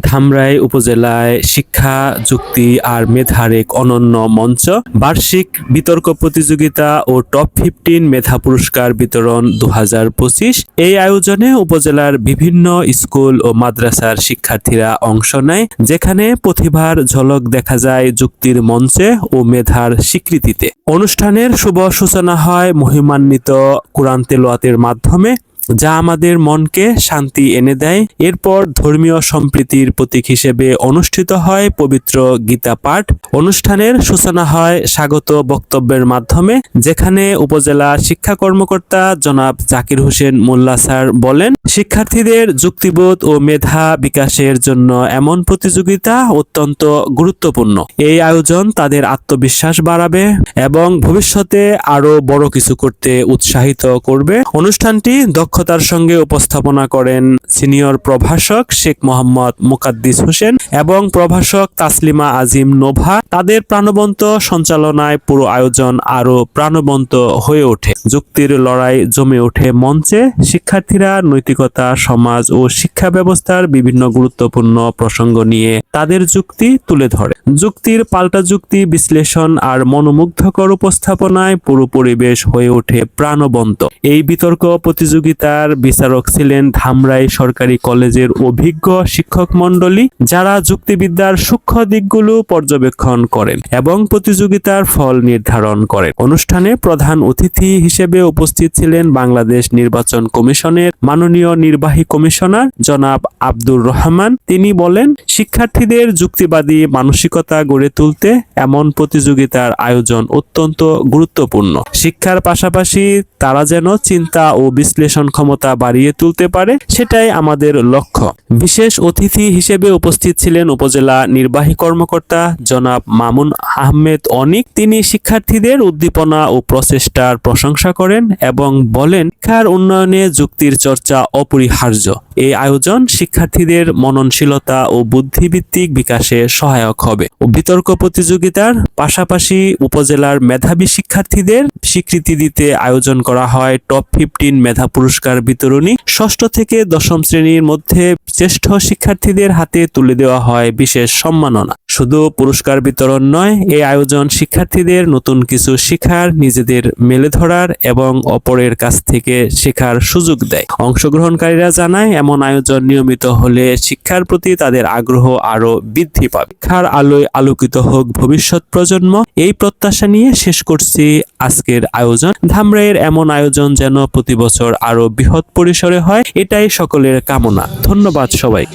ধামরাই উপজেলায় শিক্ষা যুক্তি আর মেধার এক অনন্য মঞ্চ। বার্ষিক বিতর্ক প্রতিযোগিতা ও টপ 15 মেধা পুরস্কার বিতরণ 2025। এই আয়োজনে উপজেলার বিভিন্ন স্কুল ও মাদ্রাসার শিক্ষার্থীরা অংশ নেয়, যেখানে প্রতিভার ঝলক দেখা যায় যুক্তির মঞ্চে ও মেধার স্বীকৃতিতে। অনুষ্ঠানের শুভ সূচনা হয় মহিমান্বিত কুরআন তেলাওয়াতের মাধ্যমে, যা আমাদের মনকে শান্তি এনে দেয়। এরপর ধর্মীয় সম্প্রীতির প্রতীক হিসেবে অনুষ্ঠিত হয় পবিত্র গীতা পাঠ। অনুষ্ঠানের সূচনা হয় স্বাগত বক্তব্যের মাধ্যমে, যেখানে উপজেলা শিক্ষা কর্মকর্তা জনাব জাকির হোসেন মোল্লা স্যার বলেন, শিক্ষার্থীদের যুক্তিবোধ ও মেধা বিকাশের জন্য এমন প্রতিযোগিতা অত্যন্ত গুরুত্বপূর্ণ। এই আয়োজন তাদের আত্মবিশ্বাস বাড়াবে এবং ভবিষ্যতে আরো বড় কিছু করতে উৎসাহিত করবে। অনুষ্ঠানটি দক্ষতার সঙ্গে উপস্থাপনা করেন সিনিয়র প্রভাষক শেখ মোহাম্মদ মুকাদ্দিস হোসেন এবং প্রভাষক তাসলিমা আজিম নোভা। তাদের প্রাণবন্ত সঞ্চালনায় পুরো আয়োজন আরো প্রাণবন্ত হয়ে ওঠে। যুক্তির লড়াই জমে ওঠে মঞ্চে। শিক্ষার্থীরা নৈতিকতা, সমাজ ও শিক্ষা ব্যবস্থার বিভিন্ন গুরুত্বপূর্ণ প্রসঙ্গ নিয়ে তাদের যুক্তি তুলে ধরে। যুক্তির পাল্টা যুক্তি বিশ্লেষণ আর মনোমুগ্ধকর উপস্থাপনায় পুরো পরিবেশ হয়ে ওঠে প্রাণবন্ত। এই বিতর্ক প্রতিযোগিতার বিচারক ছিলেন ধামরাই সরকারি কলেজের অভিজ্ঞ শিক্ষক মণ্ডলী, যারা যুক্তিবিদ্যার সূক্ষ্ম দিকগুলো পর্যবেক্ষণ করেন এবং প্রতিযোগিতার ফল নির্ধারণ করেন। অনুষ্ঠানে প্রধান অতিথি হিসেবে উপস্থিত ছিলেন বাংলাদেশ নির্বাচন কমিশনের মাননীয় নির্বাহী কমিশনার জনাব আব্দুর রহমান। তিনি বলেন, শিক্ষার্থীদের যুক্তিবাদী মানসিকতা গড়ে তুলতে এমন প্রতিযোগিতার আয়োজন অত্যন্ত গুরুত্বপূর্ণ। শিক্ষার পাশাপাশি তারা যেন চিন্তা ও বিশ্লেষণ ক্ষমতা বাড়িয়ে তুলতে পারে, সেটাই আমাদের লক্ষ্য। বিশেষ অতিথি হিসেবে উপস্থিত ছিলেন উপজেলা নির্বাহী কর্মকর্তা জনাব মামুন আহমেদ অনিক। তিনি শিক্ষার্থীদের উদ্দীপনা ও প্রচেষ্টার প্রশংসা করেন এবং বলেন, শিক্ষার উন্নয়নে যুক্তির চর্চা অপরিহার্য। এই আয়োজন শিক্ষার্থীদের মননশীলতা ও বুদ্ধিভিত্তিক বিকাশে সহায়ক হবে। বিতর্ক প্রতিযোগিতার পাশাপাশি উপজেলার মেধাবী শিক্ষার্থীদের স্বীকৃতি দিতে আয়োজন করা হয় টপ 15 মেধা পুরস্কার বিতরণী। ষষ্ঠ থেকে দশম শ্রেণীর মধ্যে শ্রেষ্ঠ শিক্ষার্থীদের হাতে তুলে দেওয়া হয় বিশেষ সম্মাননা। শুধু পুরস্কার বিতরণ নয়, এই আয়োজন শিক্ষার্থীদের নতুন কিছু শেখার, নিজেদের মেলে ধরার এবং অপরের কাছ থেকে শেখার সুযোগ দেয়। অংশগ্রহণকারীরা জানায়, এমন আয়োজন নিয়মিত হলে শিক্ষার প্রতি তাদের আগ্রহ আরো বৃদ্ধি পাবে। শিক্ষার আলোয় আলোকিত হোক ভবিষ্যৎ প্রজন্ম, এই প্রত্যাশা নিয়ে শেষ করছি আজকের আয়োজন। ধামরাইয়ের এমন আয়োজন যেন প্রতি বছর আরো বৃহৎ পরিসরে হয়, এটাই সকলের কামনা। ধন্যবাদ সবাই।